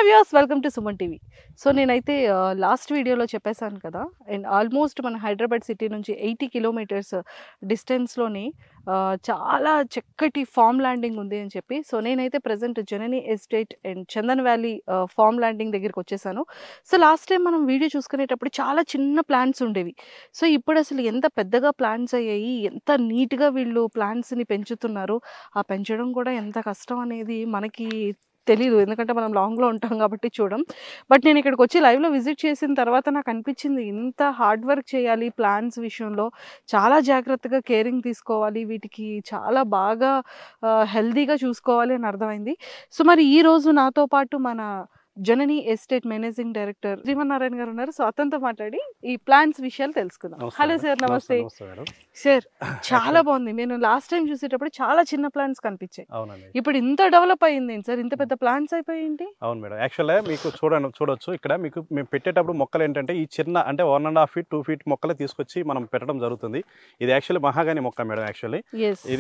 Hi viewers, welcome to Suman TV. So నేనైతే last వీడియోలో చెప్పేశాను కదా, అండ్ ఆల్మోస్ట్ మన హైదరాబాద్ సిటీ నుంచి 80 కిలోమీటర్స్ డిస్టెన్స్లోని చాలా చక్కటి ఫామ్ ల్యాండింగ్ ఉంది అని చెప్పి. సో నేనైతే present Janani estate and Chandan valley farm landing దగ్గరికి వచ్చేసాను. సో లాస్ట్ టైం మనం వీడియో చూసుకునేటప్పుడు చాలా చిన్న ప్లాంట్స్ ఉండేవి. సో ఇప్పుడు అసలు ఎంత పెద్దగా ప్లాంట్స్ అయ్యాయి, ఎంత నీట్గా వీళ్ళు ప్లాంట్స్ని పెంచుతున్నారు. ఆ పెంచడం కూడా ఎంత కష్టం అనేది మనకి తెలీదు, ఎందుకంటే మనం లాంగ్లో ఉంటాం కాబట్టి చూడం. బట్ నేను ఇక్కడికి వచ్చి లైవ్లో విజిట్ చేసిన తర్వాత నాకు అనిపించింది, ఇంత హార్డ్ వర్క్ చేయాలి ప్లాంట్స్ విషయంలో, చాలా జాగ్రత్తగా కేరింగ్ తీసుకోవాలి, వీటికి చాలా బాగా హెల్దీగా చూసుకోవాలి అని అర్థమైంది. సో మరి ఈరోజు నాతో పాటు మన జనని ఎస్టేట్ మేనేజింగ్ డైరెక్టర్ శ్రీమన్నారాయణ గారు ఉన్నారు. సో అతనితో మాట్లాడి ఈ ప్లాన్స్ విషయాలు తెలుసుకుందాం. హలో సార్, నమస్తే సార్. చాలా బాగుంది. నేను లాస్ట్ టైం చూసేటప్పుడు చాలా చిన్న ప్లాంట్స్ కనిపించాయి, ఇప్పుడు ఇంత డెవలప్ అయ్యింది సార్, ఇంత పెద్ద ప్లాంట్స్ అయిపోయింది. అవును మేడం, యాక్చువల్గా మీకు చూడొచ్చు ఇక్కడ మీకు మేము పెట్టేటప్పుడు మొక్కలు ఏంటంటే ఈ చిన్న అంటే 1.5 feet 2 feet మొక్కలే తీసుకొచ్చి మనం పెట్టడం జరుగుతుంది. ఇది యాక్చువల్లీ మహాగాని మొక్క మేడం. యాక్చువల్లీ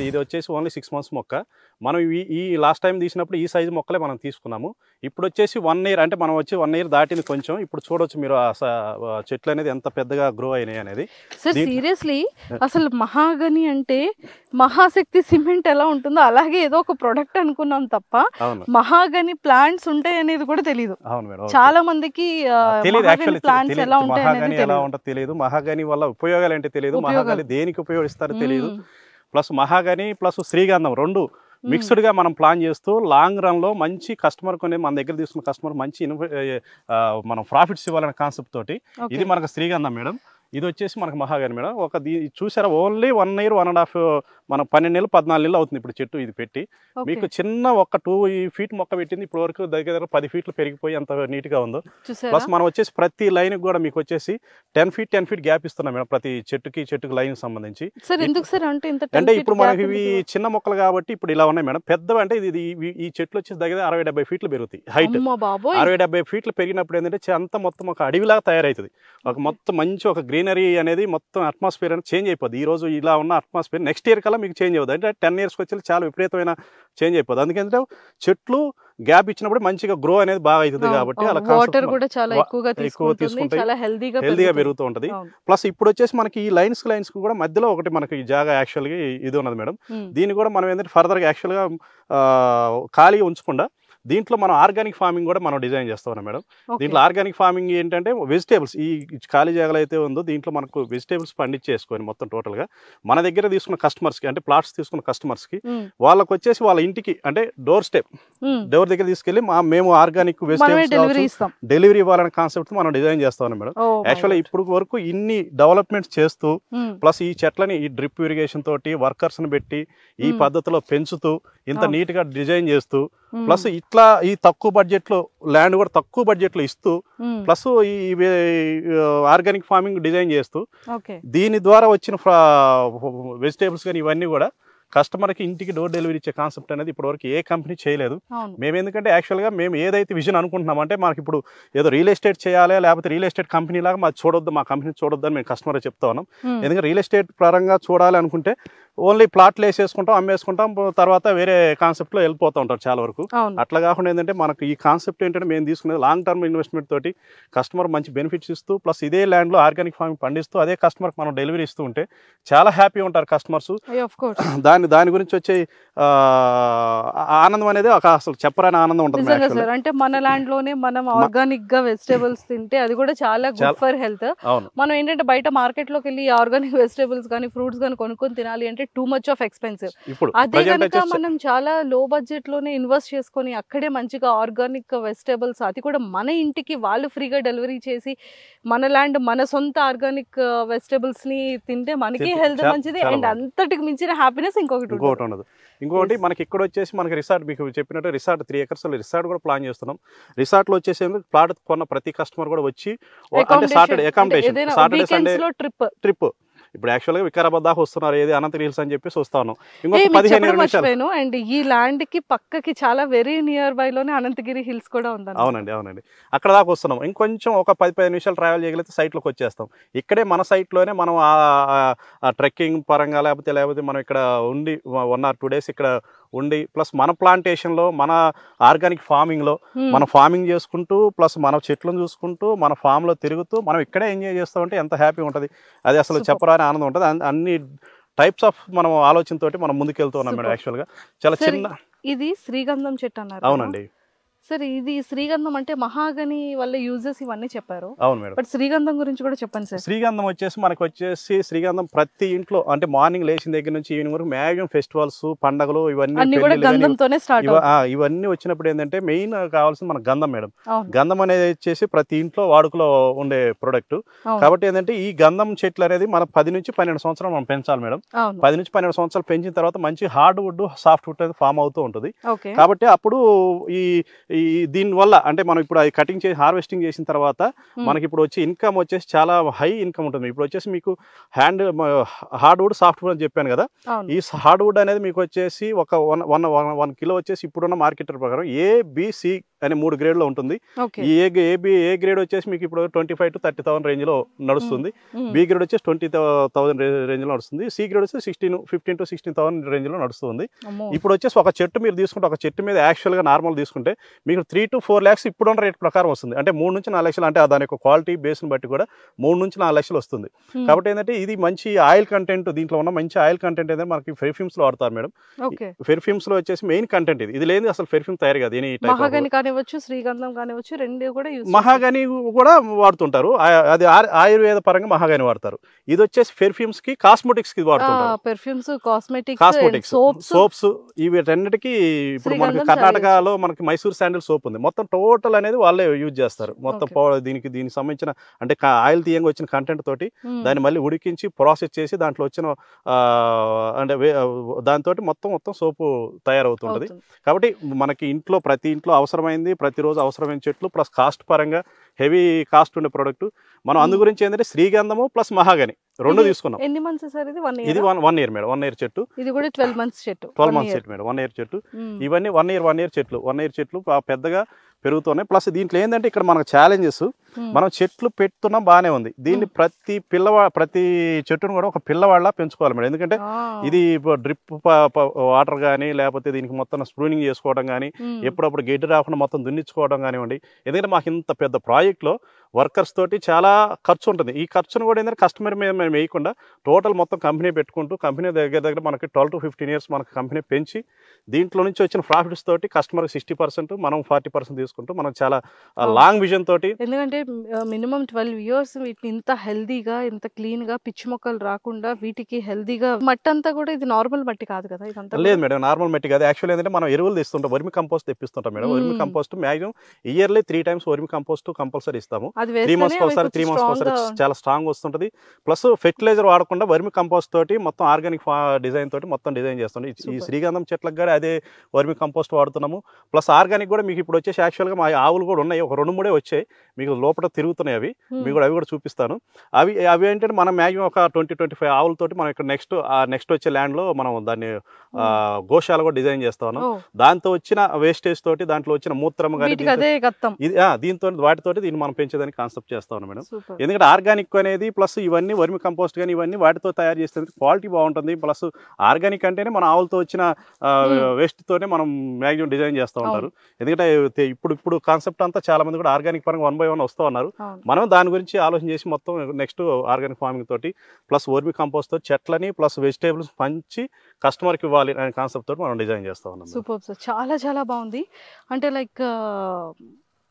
ఇది వచ్చేసి ఓన్లీ 6 months మొక్క. మనం ఈ లాస్ట్ టైం తీసినప్పుడు ఈ సైజు మొక్కలే మనం తీసుకున్నాము. ఇప్పుడు వచ్చేసి 1 year అంటే మనం వచ్చి 1 year దాటింది కొంచెం. ఇప్పుడు చూడొచ్చు మీరు చెట్లు అనేది ఎంత పెద్దగా గ్రో అయినాయి అనేది. సార్ సీరియస్లీ అసలు మహాగని అంటే మహాశక్తి సిమెంట్ ఎలా ఉంటుందో అలాగే ఏదో ఒక ప్రొడక్ట్ అనుకున్నాం తప్ప మహాగని ప్లాంట్స్ ఉంటాయి అనేది కూడా తెలియదు. అవును మేడం, చాలా మందికి ప్లాంట్స్ ఎలా మహాగని ఎలా ఉంటుందో తెలియదు, మహాగని వల్ల ఉపయోగాలు ఏంటో తెలియదు, మహాగని దేనికి ఉపయోగిస్తారో తెలియదు. ప్లస్ మహాగని ప్లస్ శ్రీగంధం రెండు మిక్స్డ్గా మనం ప్లాన్ చేస్తూ లాంగ్ రన్లో మంచి కస్టమర్ కొనే మన దగ్గర తీసుకున్న కస్టమర్ మంచి మనం ప్రాఫిట్స్ ఇవ్వాలనే కాన్సెప్ట్ తోటి ఇది మనకు శ్రీగంధం మేడం. ఇది వచ్చేసి మనకు మహాగని మేడం. చూసారా ఓన్లీ 1 year 1.5 మనం 12 నెలలు 14 నెలలు అవుతుంది ఇప్పుడు చెట్టు ఇది పెట్టి. మీకు చిన్న ఒక 2 feet మొక్క పెట్టింది, ఇప్పుడు వరకు దగ్గర 10 feet పెరిగిపోయి అంత నీట్గా ఉందో. ప్లస్ మనం వచ్చేసి ప్రతి లైన్కి కూడా మీకు వచ్చేసి 10 feet గ్యాప్ ఇస్తున్నాం మేడం ప్రతి చెట్టుకి లైన్ సంబంధించి. అంటే ఇప్పుడు మనకి ఇవి చిన్న మొక్కలు కాబట్టి ఇప్పుడు ఇలా ఉన్నాయి మేడం. పెద్దవి అంటే ఈ చెట్లు వచ్చేసి దగ్గర 60-70 feet పెరుగుతాయి హైట్. 60-70 feet పెరిగినప్పుడు ఏంటంటే అంతా మొత్తం ఒక అడవిలాగా తయారవుతుంది. ఒక మొత్తం మంచి ఒక గ్రీనరీ అనేది మొత్తం అట్మాస్ఫియర్ అనేది చేంజ్ అయిపోద్ది. ఈ రోజు ఇలా ఉన్న అట్మాస్ఫియర్ నెక్స్ట్ ఇయర్ కల్లా మీకు చేంజ్ అవుతుంది. అంటే 10 years వచ్చి చాలా విపరీతమైన చేంజ్ అయిపోతుంది. అందుకంటే చెట్లు గ్యాప్ ఇచ్చినప్పుడు మంచిగా గ్రో అనేది బాగా అవుతుంది కాబట్టి అలా వాటర్ కూడా చాలా ఎక్కువగా తీసుకుంటాయి, చాలా హెల్దీగా పెరుగుతూ ఉంటుంది. ప్లస్ ఇప్పుడు వచ్చేసి మనకి ఈ లైన్స్ కూడా మధ్యలో ఒకటి మనకి ఈ జాగా యాక్చువల్గా ఇది ఉన్నది మేడం. దీన్ని కూడా మనం ఏంటంటే ఫర్దర్గా యాక్చువల్గా ఖాళీగా ఉంచకుండా దీంట్లో మనం ఆర్గానిక్ ఫార్మింగ్ కూడా మనం డిజైన్ చేస్తాం మేడం. దీంట్లో ఆర్గానిక్ ఫార్మింగ్ ఏంటంటే వెజిటేబుల్స్ ఈ ఖాళీ జాగాలు అయితే ఉందో దీంట్లో మనకు వెజిటేబుల్స్ పండించేసుకొని మొత్తం టోటల్గా మన దగ్గర తీసుకున్న కస్టమర్స్కి అంటే ప్లాట్స్ తీసుకున్న కస్టమర్స్కి వాళ్ళకి వచ్చేసి వాళ్ళ ఇంటికి అంటే డోర్ దగ్గర తీసుకెళ్ళి మేము ఆర్గానిక్ వెజిటేబుల్స్ డెలివరీ ఇవ్వాలనే కాన్సెప్ట్ మనం డిజైన్ చేస్తాం మేడం. యాక్చువల్గా ఇప్పుడు వరకు ఇన్ని డెవలప్మెంట్స్ చేస్తూ ప్లస్ ఈ చెట్లని ఈ డ్రిప్ ఇరిగేషన్ తోటి వర్కర్స్ని పెట్టి ఈ పద్ధతిలో పెంచుతూ ఇంత నీట్గా డిజైన్ చేస్తూ ప్లస్ ఇట్లా ఈ తక్కువ బడ్జెట్లో ల్యాండ్ కూడా తక్కువ బడ్జెట్లో ఇస్తూ ప్లస్ ఈ ఆర్గానిక్ ఫార్మింగ్ డిజైన్ చేస్తూ దీని ద్వారా వచ్చిన వెజిటేబుల్స్ కానీ ఇవన్నీ కూడా కస్టమర్కి ఇంటికి డోర్ డెలివరీ ఇచ్చే కాన్సెప్ట్ అనేది ఇప్పటివరకు ఏ కంపెనీ చేయలేదు. మేము ఎందుకంటే యాక్చువల్గా మేము ఏదైతే విజన్ అనుకుంటున్నాం అంటే మనకి ఇప్పుడు ఏదో రియల్ ఎస్టేట్ చేయాలి లేకపోతే రియల్ ఎస్టేట్ కంపెనీ లాగా మాది చూడొద్దు, మా కంపెనీ చూడొద్దు అని మేము కస్టమర్ చెప్తా ఉన్నాం. ఎందుకంటే రియల్ ఎస్టేట్ పరంగా చూడాలి అనుకుంటే ఓన్లీ ప్లాట్లు వేసేసుకుంటాం, అమ్మేసుకుంటాం, తర్వాత వేరే కాన్సెప్ట్లో వెళ్ళిపోతూ ఉంటారు చాలా వరకు. అట్లా కాకుండా ఏంటంటే మనకు ఈ కాన్సెప్ట్ ఏంటంటే మేము తీసుకునేది లాంగ్ టర్మ్ ఇన్వెస్ట్మెంట్ తోటి కస్టమర్ మంచి బెనిఫిట్స్ ఇస్తూ ప్లస్ ఇదే ల్యాండ్లో ఆర్గానిక్ ఫార్మింగ్ పండిస్తూ అదే కస్టమర్కి మనం డెలివరీ ఇస్తూ ఉంటే చాలా హ్యాపీ ఉంటారు కస్టమర్స్. దాని గురించి వచ్చే ఆనందం అనేది ఒక అసలు చెప్పరాని ఆనందం ఉంటుంది. అంటే మన ల్యాండ్ లోనే మనం ఆర్గానిక్ గా వెజిటేబుల్స్ తింటే అది కూడా చాలా గుడ్ ఫర్ హెల్త్. మనం ఏంటంటే బయట మార్కెట్ లోకి వెళ్ళి ఆర్గానిక్ వెజిటేబుల్స్ కానీ ఫ్రూట్స్ కానీ కొనుక్కొని తినాలి అంటే టూ మచ్ ఆఫ్ ఎక్స్పెన్సివ్. అదే కనుక మనం చాలా లో బడ్జెట్ లోనే ఇన్వెస్ట్ చేసుకొని అక్కడే మంచిగా ఆర్గానిక్ వెజిటేబుల్స్ అది కూడా మన ఇంటికి వాళ్ళు ఫ్రీగా డెలివరీ చేసి మన ల్యాండ్ మన సొంత ఆర్గానిక్ వెజిటేబుల్స్ ని తింటే మనకి హెల్త్ మంచిది అండ్ అంతటికి మించిన హ్యాపీనెస్ ఇంకొకటి ఉండదు. ఇంకొకటి మనకి ఇక్కడ వచ్చేసి మనకి రిసార్ట్ మీకు చెప్పినట్టు రిసార్ట్ 3 acres రిసార్ట్ కూడా ప్లాన్ చేస్తున్నాం. రిసార్ట్లో వచ్చేసి ప్లాట్ కొన్న ప్రతి కస్టమర్ కూడా వచ్చి అంటే Saturday accommodation Saturday Sunday trip ఇప్పుడు యాక్చువల్గా వికారాబాద్ దాకా వస్తున్నారు, ఏది అనంతగిరి హిల్స్ అని చెప్పేసి వస్తాను. ఇంకొక 15 నిమిషాలు అండ్ ఈ ల్యాండ్ కి పక్కకి చాలా వెరీ నియర్ బై లోనే అనంతగిరి హిల్స్ కూడా ఉంది. అవునండి అక్కడ దాకా వస్తున్నాం. ఇంకొంచెం ఒక 10-15 నిమిషాలు ట్రావెల్ చేయగలిగితే సైట్లోకి వచ్చేస్తాం. ఇక్కడే మన సైట్లోనే మనం ట్రెక్కింగ్ పరంగా లేకపోతే మనం ఇక్కడ ఉండి 1 or 2 days ఇక్కడ ఉండి ప్లస్ మన ప్లాంటేషన్లో మన ఆర్గానిక్ ఫార్మింగ్లో మనం ఫార్మింగ్ చేసుకుంటూ ప్లస్ మన చెట్లను చూసుకుంటూ మన ఫామ్లో తిరుగుతూ మనం ఇక్కడే ఎంజాయ్ చేస్తామంటే ఎంత హ్యాపీ ఉంటుంది, అది అసలు చెప్పరాని ఆనందం ఉంటుంది. అన్ని టైప్స్ ఆఫ్ మనం ఆలోచనతోటి మనం ముందుకెళ్తూ ఉన్నాం మేడం. యాక్చువల్గా చాలా చిన్న ఇది శ్రీగంధం చెట్టు అన్నారు. అవునండి. సరే, ఇది శ్రీగంధం అంటే మహాగని వల్ల యూజెస్ ఇవన్నీ చెప్పారు. అవును మేడం. బట్ శ్రీగంధం గురించి కూడా చెప్పండి సార్. శ్రీగంధం వచ్చేసి మనకు వచ్చేసి శ్రీగంధం ప్రతి ఇంట్లో అంటే మార్నింగ్ లేచిన దగ్గర నుంచి ఈవినింగ్ వరకు మ్యాక్సిమం ఫెస్టివల్స్ పండుగలు అన్ని కూడా గంధంతోనే స్టార్ట్. ఇవన్నీ వచ్చినప్పుడు ఏంటంటే మెయిన్ కావాల్సింది మన గంధం మేడం. గంధం అనేది వచ్చేసి ప్రతి ఇంట్లో వాడుకలో ఉండే ప్రొడక్ట్. కాబట్టి ఏంటంటే ఈ గంధం చెట్లు అనేది మనం 10 నుంచి 12 సంవత్సరాలు మనం పెంచాలి మేడం. 10 నుంచి 12 సంవత్సరాలు పెంచిన తర్వాత మంచి హార్డ్ వుడ్ సాఫ్ట్ వుడ్ అనేది ఫామ్ అవుతూ ఉంటుంది. కాబట్టి అప్పుడు ఈ దీనివల్ల అంటే మనం ఇప్పుడు అది కటింగ్ చేసి హార్వెస్టింగ్ చేసిన తర్వాత మనకి ఇప్పుడు వచ్చి ఇన్కమ్ వచ్చేసి చాలా హై ఇన్కమ్ ఉంటుంది. ఇప్పుడు వచ్చేసి మీకు హార్డ్ వుడ్ సాఫ్ట్ వుడ్ అని చెప్పాను కదా, ఈ హార్డ్ వుడ్ అనేది మీకు వచ్చేసి ఒక 1 కిలో వచ్చేసి ఇప్పుడున్న మార్కెట్ ప్రకారం ఏబిసి అనే 3 గ్రేడ్లో ఉంటుంది. ఈ ఏ గ్రేడ్ వచ్చేసి మీకు ఇప్పుడు 25,000 to 30,000 రేంజ్లో నడుస్తుంది. బి గ్రేడ్ వచ్చేసి 20,000 రేంజ్లో నడుస్తుంది. సి గ్రేడ్ వచ్చేసి 15,000 to 16,000 రేంజ్లో నడుస్తుంది. ఇప్పుడు వచ్చేసి ఒక చెట్టు మీరు తీసుకుంటే ఒక చెట్టు మీద యాక్చువల్గా నార్మల్ తీసుకుంటే మీకు 3 to 4 lakhs ఇప్పుడున్న రేట్ ప్రకారం వస్తుంది. అంటే 3 నుంచి 4 లక్షలు, అంటే దాని యొక్క క్వాలిటీ బేస్ని బట్టి కూడా 3 నుంచి 4 లక్షలు వస్తుంది. కాబట్టి ఏంటంటే ఇది మంచి ఆయిల్ కంటెంట్, దీంట్లో ఉన్న మంచి ఆయిల్ కంటెంట్ ఏంటంటే మనకి పెర్ఫ్యూమ్స్ లో వాడతారు మేడం. పెర్ఫ్యూమ్స్ లో వచ్చేసి మెయిన్ కంటెంట్ ఇది లేదు అసలు పెర్ఫ్యూమ్ తయారు కాదు. మహాగని కానివచ్చు, శ్రీగంధం కానివచ్చు, రెండు కూడా మహాగని కూడా వాడుతుంటారు. అది ఆయుర్వేద పరంగా మహాగని వాడతారు. ఇది వచ్చేసి పెర్ఫ్యూమ్స్ కి కాస్మెటిక్స్ కి వాడుతుంటారు. పెర్ఫ్యూమ్స్, కాస్మెటిక్స్, సోప్స్ ఇవి రెండిటికి. ఇప్పుడు మనకి కర్ణాటకలో మనకి మైసూర్ శాండిల్ సోప్ ఉంది. మొత్తం టోటల్ అనేది వాళ్ళే యూజ్ చేస్తారు. మొత్తం దీనికి సంబంధించిన అంటే ఆయిల్ తీయంగా వచ్చిన కంటెంట్ తోటి దాన్ని మళ్ళీ ఉడికించి ప్రాసెస్ చేసి దాంట్లో వచ్చిన అంటే దాంతో మొత్తం సోపు తయారవుతుంటది. కాబట్టి మనకి ఇంట్లో ప్రతి ఇంట్లో అవసరమైంది, ప్రతిరోజు అవసరమైన చెట్లు ప్లస్ కాస్ట్ పరంగా హెవీ కాస్ట్ ఉండే ప్రొడక్ట్. మనం అందు గురించి ఏంటంటే శ్రీగంధము ప్లస్ మహాగని రెండు తీసుకున్నాం. ఎన్ని మంత్స్ సార్ ఇది? 1 ఇది 1 year మేడం. 1 year చెట్టు. ఇది కూడా 12 months చెట్టు. 12 months చెట్టు మేడం. 1 year చెట్టు. ఇవన్నీ 1 year చెట్లు. 1 year చెట్లు పెద్దగా పెరుగుతున్నాయి. ప్లస్ దీంట్లో ఏంటంటే ఇక్కడ మనకు ఛాలెంజెస్, మనం చెట్లు పెడుతున్నాం బాగానే ఉంది. దీన్ని ప్రతి చెట్టును కూడా ఒక పిల్లవాళ్ళ పెంచుకోవాలి మేడం. ఎందుకంటే ఇది డ్రిప్ వాటర్ కానీ లేకపోతే దీనికి మొత్తం స్ప్రూనింగ్ చేసుకోవడం కానీ, ఎప్పుడప్పుడు గడ్డి రాకుండా మొత్తం దున్నించుకోవడం కానివ్వండి. ఎందుకంటే మాకు ఇంత పెద్ద ప్రాజెక్ట్లో వర్కర్స్ తోటి చాలా ఖర్చు ఉంటుంది. ఈ ఖర్చును కూడా ఏంటంటే కస్టమర్ మీద మేము వేయకుండా టోటల్ మొత్తం కంపెనీ పెట్టుకుంటూ కంపెనీ దగ్గర మనకి 12 to 15 years మనకి కంపెనీ పెంచి దీంట్లో నుంచి వచ్చిన ప్రాఫిట్స్ తోటి కస్టమర్కి 60%, మనం 40% తీసుకుంటూ మనం చాలా లాంగ్ విజన్ తోటి. ఎందుకంటే మినిమం 12 years వీటిని ఇంత హెల్దీగా, ఇంత క్లీన్ గా, పిచ్చి మొక్కలు రాకుండా వీటికి హెల్దీగా, మట్టి అంతా కూడా ఇది నార్మల్ మట్టి కాదు కదా ఇదంతా? లేదు మేడం, నార్మల్ మట్టి కాదు. యాక్చువల్లీ ఏంటంటే మనం ఎరువులు తెస్తుంటాం, వర్మి కంపోస్ట్ తెప్పిస్తుంటాం మేడం. Vermicompost maximum yearly 3 times vermicompost compulsory ఇస్తాము. 3 months ఒకసారి 3 months ఒకసారి చాలా స్ట్రాంగ్ వస్తుంటది. ప్లస్ ఫెర్టిలైజర్ వాడకుండా వర్మి కంపోస్ట్ తోటి మొత్తం ఆర్గానిక్ డిజైన్ తోటి మొత్తం డిజైన్ చేస్తాం. ఈ శ్రీగంధం చెట్లకు కూడా అదే వర్మి కంపోస్ట్ వాడుతున్నాము. ప్లస్ ఆర్గానిక్ కూడా మీకు ఇప్పుడు వచ్చేసి యాక్చువల్గా మా ఆవులు కూడా ఉన్నాయి, ఒక 2-3 వచ్చాయి మీకు లోపల తిరుగుతున్నాయి. అవి కూడా చూపిస్తాను. అవి ఏంటంటే మనం మ్యాక్సిమం ఒక 20-25 ఆవులతోటి మనం ఇక్కడ నెక్స్ట్ వచ్చే ల్యాండ్ లో మనం దాన్ని గోశాల కూడా డిజైన్ చేస్తాను. దాంతో వచ్చిన వేస్టేజ్ తోటి దాంట్లో వచ్చిన మూత్రం కానీ దీంతో వాటితోటి దీన్ని మనం పెంచేదానికి కాన్సెప్ట్ చేస్తా ఉన్నాం మేడం. ఎందుకంటే ఆర్గానిక్ అనేది ప్లస్ ఇవన్నీ వర్మి కంపోస్ట్ కానీ ఇవన్నీ వాటితో తయారు చేస్తే క్వాలిటీ బాగుంటుంది. ప్లస్ ఆర్గానిక్ అంటేనే మన ఆవులతో వచ్చిన వేస్ట్ తోనే మనం మ్యాక్సిమం డిజైన్ చేస్తూ ఉంటారు. ఎందుకంటే ఇప్పుడు కాన్సెప్ట్ అంతా చాలా మంది కూడా ఆర్గానిక్ పరంగా 1 by 1 వస్తూ ఉన్నారు. మనం దాని గురించి ఆలోచన చేసి మొత్తం నెక్స్ట్ ఆర్గానిక్ ఫార్మింగ్ తోటి ప్లస్ వర్మి కంపోస్ట్ తో చెట్లని ప్లస్ వెజిటేబుల్స్ పంచి కస్టమర్కి ఇవ్వాలి అనే కాన్సెప్ట్ తోటి మనం డిజైన్ చేస్తూ ఉన్నాం. సూపర్ సార్, చాలా చాలా బాగుంది. అంటే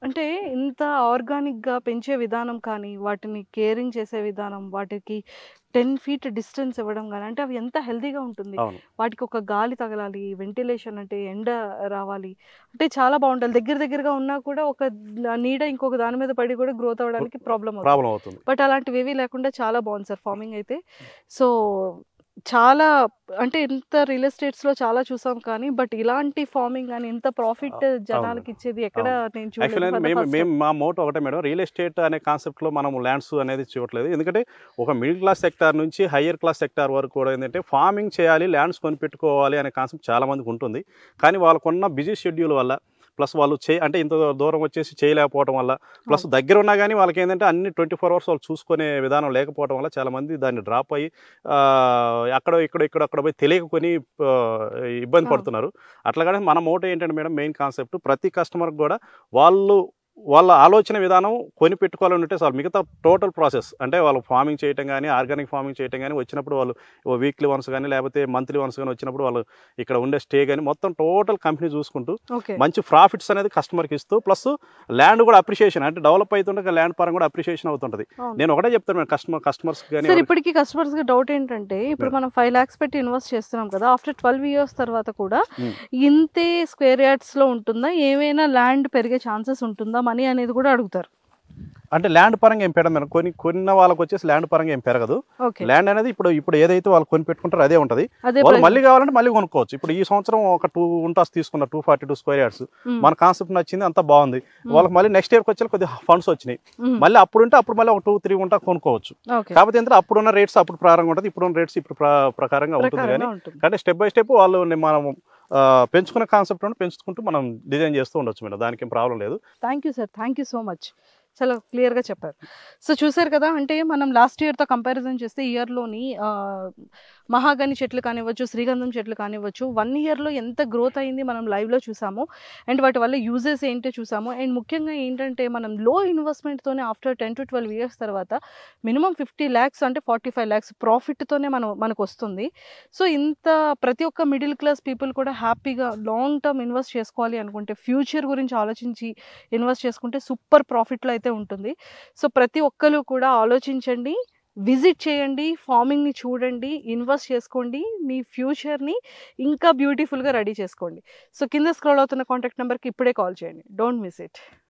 అంటే ఇంత ఆర్గానిక్గా పెంచే విధానం కానీ, వాటిని కేరింగ్ చేసే విధానం, వాటికి 10 feet డిస్టెన్స్ ఇవ్వడం కానీ, అంటే అవి ఎంత హెల్తీగా ఉంటుంది. వాటికి ఒక గాలి తగలాలి, వెంటిలేషన్ అంటే ఎండ రావాలి, అంటే చాలా బాగుంటుంది. దగ్గరగా ఉన్నా కూడా ఒక నీడ ఇంకొక దాని మీద పడి కూడా గ్రోత్ అవ్వడానికి ప్రాబ్లం అవుతుంది. బట్ అలాంటివి ఏవీ లేకుండా చాలా బాగుంది సార్ ఫార్మింగ్ అయితే. సో చాలా అంటే ఇంత రియల్ ఎస్టేట్స్ లో చాలా చూసాం కానీ బట్ ఇలాంటి ఫార్మింగ్ కానీ ఇంత ప్రాఫిట్ జనాలకి ఇచ్చేది ఎక్కడ నేను చూడలేదు. మా మోటో ఒకటే మేడం, రియల్ ఎస్టేట్ అనే కాన్సెప్ట్ లో మనం ల్యాండ్స్ అనేది చూడట్లేదు. ఎందుకంటే ఒక మిడిల్ క్లాస్ సెక్టార్ నుంచి హయ్యర్ క్లాస్ సెక్టార్ వరకు కూడా ఏంటంటే ఫార్మింగ్ చేయాలి, ల్యాండ్స్ కొనిపెట్టుకోవాలి అనే కాన్సెప్ట్ చాలా మందికి ఉంటుంది. కానీ వాళ్ళకున్న బిజీ షెడ్యూల్ వల్ల ప్లస్ వాళ్ళు అంటే ఇంత దూరం వచ్చేసి చేయలేకపోవడం వల్ల, ప్లస్ దగ్గర ఉన్నా కానీ వాళ్ళకి ఏంటంటే అన్ని 24 అవర్స్ వాళ్ళు చూసుకునే విధానం లేకపోవడం వల్ల చాలామంది దాన్ని డ్రాప్ అయ్యి అక్కడ పోయి తెలియకొని ఇబ్బంది పడుతున్నారు. అట్లాగనే మన మోటో ఏంటంటే మేడం, మెయిన్ కాన్సెప్ట్ ప్రతి కస్టమర్కి కూడా వాళ్ళ ఆలోచన విధానం కొని పెట్టుకోవాలని ఉంటే చాలు. మిగతా టోటల్ ప్రాసెస్ అంటే వాళ్ళు ఫార్మింగ్ చేయటం కానీ, ఆర్గానిక్ ఫార్మింగ్ చేయటం కానీ, వచ్చినప్పుడు వాళ్ళు వీక్లీ వన్స్ కానీ లేకపోతే మంత్లీ వన్స్ కానీ వచ్చినప్పుడు వాళ్ళు ఇక్కడ ఉండే స్టే కానీ మొత్తం టోటల్ కంపెనీ చూసుకుంటూ మంచి ప్రాఫిట్స్ అనేది కస్టమర్కి ఇస్తూ, ప్లస్ ల్యాండ్ కూడా అప్రిషియేషన్ అంటే డెవలప్ అవుతుంటే ల్యాండ్ పరంగా కూడా అప్రిషియేషన్ అవుతుంటుంది. నేను ఒకటే చెప్తాను కస్టమర్స్ కానీ. సార్ ఇప్పటికీ కస్టమర్స్ కి డౌట్ ఏంటంటే, ఇప్పుడు మనం 5 lakhs పెట్టి ఇన్వెస్ట్ చేస్తున్నాం కదా, ఆఫ్టర్ 12 years తర్వాత కూడా ఇంతే స్క్వేర్ యార్డ్స్ లో ఉంటుందా, ఏమైనా ల్యాండ్ పెరిగే ఛాన్సెస్ ఉంటుందా, మనీ అనేది కూడా అడుగుతారు. అంటే ల్యాండ్ పరంగా ఏం పెరగదు మేడం. కొన్న వాళ్ళకి వచ్చేసి ల్యాండ్ పరంగా ఏం పెరగదు. ల్యాండ్ అనేది ఇప్పుడు ఏదైతే వాళ్ళు కొని పెట్టుకుంటారో అదే ఉంటుంది. వాళ్ళు మళ్ళీ కావాలంటే మళ్ళీ కొనుక్కోవచ్చు. ఇప్పుడు ఈ సంవత్సరం ఒక 2 గుంటాస్ తీసుకున్నారు, 242 స్క్వేర్ యార్డ్స్. మన కాన్సెప్ట్ నచ్చింది, అంతా బాగుంది. వాళ్ళకి మళ్ళీ నెక్స్ట్ ఇయర్కి వచ్చే కొద్దిగా ఫండ్స్ వచ్చినాయి, మళ్ళీ అప్పుడు మళ్ళీ ఒక 2-3 గుంటా కొనుక్కోవచ్చు. కాకపోతే ఏంటంటే అప్పుడున్న రేట్స్ అప్పుడు ప్రారంభంగా ఉంటుంది, ఇప్పుడున్న రేట్స్ ఇప్పుడు ప్రకారంగా ఉంటుంది. కానీ స్టెప్ బై స్టెప్ వాళ్ళు మనం పెంచుకునే కాన్సెప్ట్ పెంచుకుంటూ మనం డిజైన్ చేస్తూ ఉండొచ్చు మేడం, దానికి ఏం ప్రాబ్లం లేదు. Thank you sir, thank you so much. చాలా క్లియర్గా చెప్పారు. సో చూసారు కదా, అంటే మనం లాస్ట్ ఇయర్తో కంపారిజన్ చేస్తే ఇయర్లోని మహాగని చెట్లు కానివ్వచ్చు, శ్రీగంధం చెట్లు కానివ్వచ్చు, 1 yearలో ఎంత గ్రోత్ అయింది మనం లైవ్లో చూసాము. అండ్ వాటి వల్ల యూజెస్ ఏంటో చూసాము. అండ్ ముఖ్యంగా ఏంటంటే మనం లో ఇన్వెస్ట్మెంట్తోనే ఆఫ్టర్ 10 to 12 years తర్వాత మినిమం 50 lakhs అంటే 45 lakhs ప్రాఫిట్తోనే మనకు వస్తుంది. సో ఇంత ప్రతి ఒక్క మిడిల్ క్లాస్ పీపుల్ కూడా హ్యాపీగా లాంగ్ టర్మ్ ఇన్వెస్ట్ చేసుకోవాలి అనుకుంటే, ఫ్యూచర్ గురించి ఆలోచించి ఇన్వెస్ట్ చేసుకుంటే సూపర్ ప్రాఫిట్లో అయితే ఉంటుంది. సో ప్రతి ఒక్కరు కూడా ఆలోచించండి, విజిట్ చేయండి, ఫార్మింగ్ని చూడండి, ఇన్వెస్ట్ చేసుకోండి, మీ ఫ్యూచర్ని ఇంకా బ్యూటిఫుల్గా రెడీ చేసుకోండి. సో కింద స్క్రోల్ అవుతున్న కాంటాక్ట్ నెంబర్కి ఇప్పుడే కాల్ చేయండి. Don't miss it.